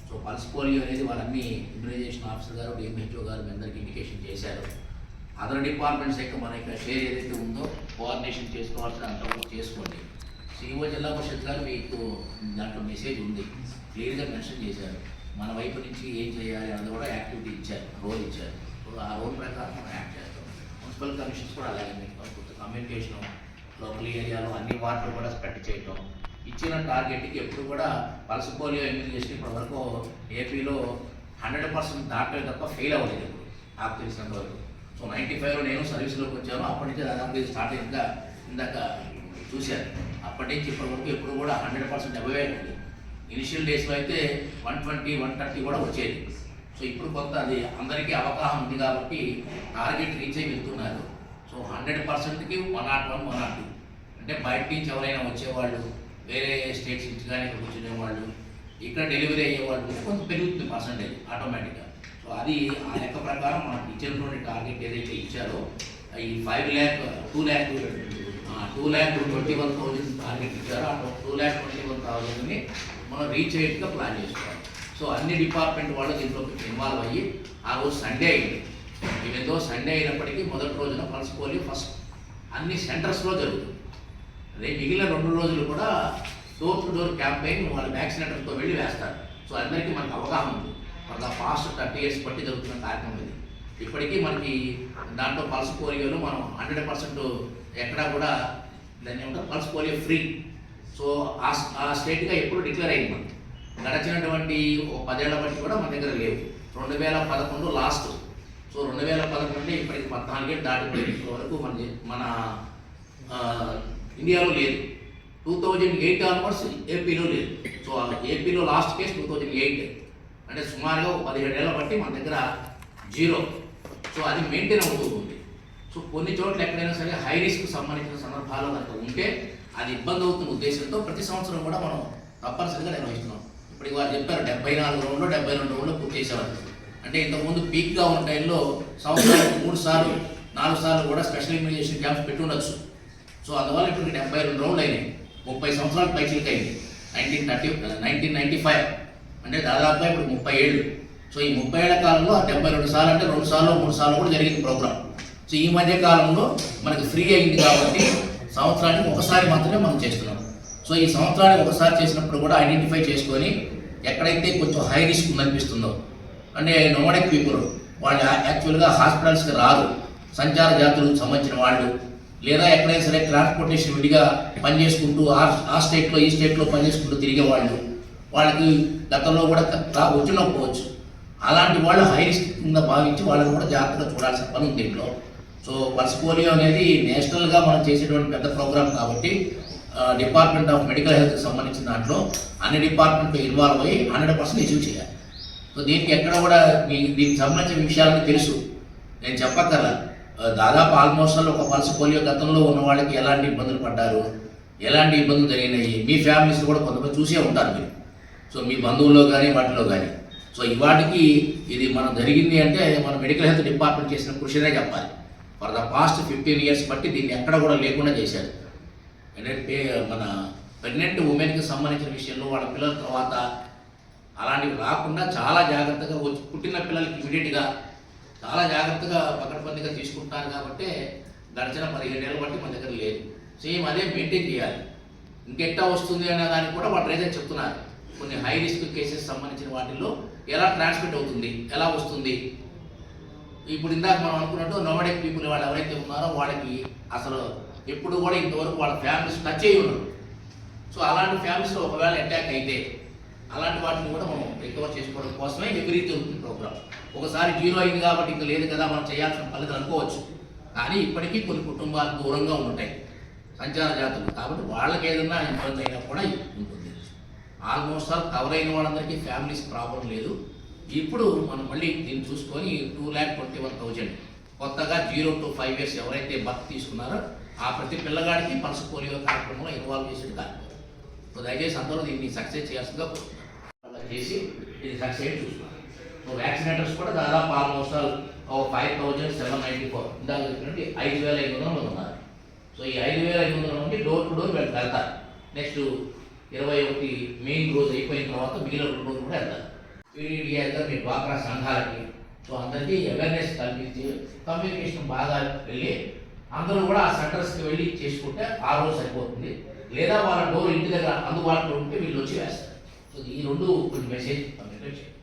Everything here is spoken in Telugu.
సో పల్స్ పోలియో అనేది వాళ్ళన్ని ఇమ్యునైజేషన్ ఆఫీసర్ గారు డిఎంహెచ్ఓ గారు మీ అందరికీ ఇండికేషన్ చేశారు. అదర్ డిపార్ట్మెంట్స్ యొక్క మన యొక్క షేర్ ఏదైతే ఉందో కోఆర్డినేషన్ చేసుకోవాల్సిన అంతవరకు చేసుకోండి. సిఇఓ జిల్లా పరిషత్ గారు మీకు దాంట్లో మెసేజ్ ఉంది, క్లియర్గా మెన్షన్ చేశారు. మన వైపు నుంచి ఏం చేయాలి అన్నది కూడా యాక్టివిటీ ఇచ్చారు, రోల్ ఇచ్చారు. సో ఆ రోల్ ప్రకారం మనం యాక్ట్ చేస్తాం. మున్సిపల్ కమిషన్స్ కూడా అలాగే మీకు కొంత కమ్యూనికేషన్ లోకల్ ఏరియాలో అన్ని వార్డులు కూడా స్ప్రెడ్ చేయటం, ఇచ్చిన టార్గెట్కి ఎప్పుడు కూడా పల్స్ పోలియో ఇమ్యునైజేషన్ ఇప్పటి వరకు ఏపీలో 100% దాటలేదు తప్ప ఫెయిల్ అవ్వలేదు ఇప్పుడు నాకు తెలిసినంత వరకు. సో 95లో నేను సర్వీస్లోకి వచ్చాను, అప్పటి నుంచి దాదాపు ఇది స్టార్ట్ అయిందిగా ఇందాక చూశాను. అప్పటి నుంచి ఇప్పటి వరకు ఎప్పుడు కూడా 100% అబవే ఉంది. ఇనిషియల్ డేస్లో అయితే 120, 130 కూడా వచ్చేది. సో ఇప్పుడు కొంత అది అందరికీ అవగాహన ఉంది కాబట్టి టార్గెట్ రీచ్ అయి వెళ్తున్నారు. సో 100%కి 101, 102 అంటే బయట నుంచి ఎవరైనా వచ్చేవాళ్ళు, వేరే స్టేట్స్ నుంచి కానీ ఇక్కడ కూర్చునేవాళ్ళు, ఇక్కడ డెలివరీ అయ్యేవాళ్ళు కొంత పెరుగుతుంది పర్సంటేజ్ ఆటోమేటిక్గా. సో అది ఆ లెక్క ప్రకారం మనకు ఇచ్చినటువంటి టార్గెట్ ఏదైతే ఇచ్చారో ఈ 2,21,000 టార్గెట్ ఇచ్చారో ఆ 2,21,000ని మనం రీచ్ అయ్యేట్టుగా ప్లాన్ చేసుకోవాలి. సో అన్ని డిపార్ట్మెంట్ వాళ్ళు దీంట్లో ఇన్వాల్వ్ అయ్యి ఆ రోజు సండే అయింది. ఏదో సండే అయినప్పటికీ మొదటి రోజున పల్స్ పోలియో ఫస్ట్ అన్ని సెంటర్స్లో జరుగుతుంది. అదే మిగిలిన 2 రోజులు కూడా డోర్ టు డోర్ క్యాంపెయిన్ వాళ్ళ వ్యాక్సినేటర్తో వెళ్ళి వేస్తారు. సో అందరికీ మనకు అవగాహన ఉంది. మన పాస్ట్ 30 years బట్టి జరుగుతున్న కార్యక్రమం ఇది. ఇప్పటికీ మనకి దాంట్లో పల్స్ పోలియోలో మనం 100% ఎక్కడా కూడా దాన్ని ఏమంటారు పల్స్ పోలియో ఫ్రీ. సో ఆ స్టేట్గా ఎప్పుడు డిక్లేర్ అయింది మనకి. గడిచినటువంటి 10 ఏళ్ల బట్టి కూడా మన దగ్గర లేవు. 2011 లాస్ట్. సో 2011 నుండి ఇప్పటికి 14 ఏళ్ళు దాటిపోయింది. వరకు మన ఇండియాలో లేదు. 2008 ఆన్వర్డ్స్ ఏపీలో లేదు. సో ఏపీలో లాస్ట్ కేసు 2008 అంటే సుమారుగా 17 ఏళ్ళ బట్టి మన దగ్గర 0. సో అది మెయింటైన్ అవుతూ ఉంది. సో కొన్ని చోట్ల ఎక్కడైనా సరే హై రిస్క్ సంబంధించిన సందర్భాలు కనుక ఉంటే అది ఇబ్బంది అవుతున్న ఉద్దేశంతో ప్రతి సంవత్సరం కూడా మనం తప్పనిసరిగా నిర్వహిస్తున్నాం. ఇప్పటికి వారు చెప్పారు 74 రౌండ్లో 72 రౌండ్లో పూర్తి చేసేవారు. అంటే ఇంతకుముందు పీక్గా ఉన్న టైంలో సంవత్సరానికి 3 సార్లు 4 సార్లు కూడా స్పెషల్ ఇమ్యునైజేషన్ క్యాంప్స్ పెట్టి ఉండొచ్చు. సో అందువల్ల ఇప్పుడు 72 రౌండ్లు అయినాయి. 30 సంవత్సరాల పైచిలకి అయింది. 1995 అంటే దాదాపుగా ఇప్పుడు 30 ఏళ్ళు. సో ఈ 30 ఏళ్ల కాలంలో 72 సార్లు అంటే 2 సార్లు 3 సార్లు కూడా జరిగింది ప్రోగ్రామ్. సో ఈ మధ్య కాలంలో మనకి ఫ్రీ అయింది కాబట్టి సంవత్సరానికి ఒకసారి మాత్రమే మనం చేస్తున్నాం. సో ఈ సంవత్సరానికి ఒకసారి చేసినప్పుడు కూడా ఐడెంటిఫై చేసుకొని ఎక్కడైతే కొంచెం హై రిస్క్ ఉందనిపిస్తుందో, అంటే నోమడిక్ పీపుల్ వాళ్ళు యాక్చువల్గా హాస్పిటల్స్కి రారు, సంచార జాతులకు సంబంధించిన వాళ్ళు, లేదా ఎక్కడైనా సరే ట్రాన్స్పోర్టేషన్ విడిగా పనిచేసుకుంటూ ఆ స్టేట్లో ఈ స్టేట్లో పనిచేసుకుంటూ తిరిగే వాళ్ళకి గతంలో కూడా వచ్చినకపోవచ్చు. అలాంటి వాళ్ళు హై రిస్క్ కింద భావించి వాళ్ళని కూడా జాగ్రత్తగా చూడాల్సిన పని ఉంది దీంట్లో. సో పల్స్ పోలియో అనేది నేషనల్గా మనం చేసేటువంటి పెద్ద ప్రోగ్రామ్ కాబట్టి డిపార్ట్మెంట్ ఆఫ్ మెడికల్ హెల్త్కి సంబంధించిన దాంట్లో అన్ని డిపార్ట్మెంట్లు ఇన్వాల్వ్ అయ్యి 100% అచీవ్ చేయాలి. సో దీనికి ఎక్కడ కూడా దీనికి సంబంధించిన విషయాలని తెలుసు, నేను చెప్పక్కర్లా. దాదాపు ఆల్మోస్ట్ ఒక పల్స్ పోలియో గతంలో ఉన్న వాళ్ళకి ఎలాంటి ఇబ్బందులు పడ్డారు, ఎలాంటి ఇబ్బందులు జరిగినాయి, మీ ఫ్యామిలీస్ కూడా కొంతమంది చూసే ఉంటారు మీరు. సో మీ బంధువుల్లో కానీ వాటిలో కానీ. సో ఇవాటికి ఇది మనం జరిగింది అంటే మన మెడికల్ హెల్త్ డిపార్ట్మెంట్ చేసిన కృషినే చెప్పాలి. ఫర్ ద పాస్ట్ 15 years బట్టి దీన్ని ఎక్కడ కూడా లేకుండా చేశారు. ఏంటంటే మన ప్రెగ్నెంట్ ఉమెన్కి సంబంధించిన విషయంలో వాళ్ళ పిల్లల తర్వాత అలాంటివి రాకుండా చాలా జాగ్రత్తగా పుట్టిన పిల్లలకి ఇమీడియట్గా చాలా జాగ్రత్తగా పకడ్బందీగా తీసుకుంటారు. కాబట్టి గడిచిన 15 ఏళ్ళ బట్టి మన దగ్గర లేదు. సేమ్ అదే మెయింటైన్ చేయాలి. ఇంకెట్టా వస్తుంది అనే దానికి కూడా వాళ్ళు రీజన్ చెప్తున్నారు. కొన్ని హై రిస్క్ కేసెస్ సంబంధించిన వాటిల్లో ఎలా ట్రాన్స్మిట్ అవుతుంది, ఎలా వస్తుంది. ఇప్పుడు ఇందాక మనం అనుకున్నట్టు నోమడిక్ పీపుల్ వాళ్ళు ఎవరైతే ఉన్నారో వాళ్ళకి అసలు ఎప్పుడు కూడా ఇంతవరకు వాళ్ళ ఫ్యామిలీస్ టచ్ అయ్యి ఉండరు. సో అలాంటి ఫ్యామిలీస్లో ఒకవేళ అటాక్ అయితే అలాంటి వాటిని కూడా మనం రికవర్ చేసుకోవడం కోసమే ఎవ్రీ జరుగుతుంది ప్రోగ్రామ్. ఒకసారి 0 అయింది కాబట్టి ఇంకా లేదు కదా మనం చేయాల్సిన ఫలితం అనుకోవచ్చు. కానీ ఇప్పటికీ కొన్ని కుటుంబాలు దూరంగా ఉంటాయి సంచార జాతులు, కాబట్టి వాళ్ళకి ఏదైనా ఇబ్బంది అయినా కూడా ఉంటుంది. ఆల్మోస్ట్ ఆల్ కవర్ అయిన వాళ్ళందరికీ ఫ్యామిలీస్ ప్రాబ్లం లేదు. ఇప్పుడు మనం మళ్ళీ దీన్ని చూసుకొని 2,21,000 కొత్తగా 0 to 5 years ఎవరైతే బర్త్ తీసుకున్నారో ఆ ప్రతి పిల్లగాడికి పల్స్ పోలియో కార్యక్రమంలో ఇన్వాల్వ్ చేసేది కార్యక్రమం. సో దయచేసి అందరూ దీన్ని సక్సెస్ చేయాల్సిందిగా కోరుతున్నాను. చేసి ఇది సక్సెస్ చూస్తున్నారు. సో వ్యాక్సినేటర్స్ కూడా దాదాపు ఆల్మోస్ట్ ఆల్ 5,794 ఇందాక చెప్పినట్టు 5,500 ఉన్నారు. సో ఈ 5,500 నుండి డోర్ టు డోర్ వెళ్తారు. నెక్స్ట్ 21 మెయిన్ రోజు అయిపోయిన తర్వాత మిగిలిన 2 రోజులు కూడా వెళ్తారు. పీడీడీఏగా మీ డ్వాక్రా సంఘాలకి సో అందరికీ అవేర్నెస్ కల్పించి కమ్యూనికేషన్ బాగా వెళ్ళి అందరూ కూడా ఆ సెంటర్స్కి వెళ్ళి చేసుకుంటే ఆ రోజు సరిపోతుంది. లేదా వాళ్ళ డోర్ ఇంటి దగ్గర అందుబాటులో ఉంటే వీళ్ళు వచ్చి వేస్తారు. సో ఈ 2 కొన్ని మెసేజ్ కమ్యూనికేట్ చేయండి.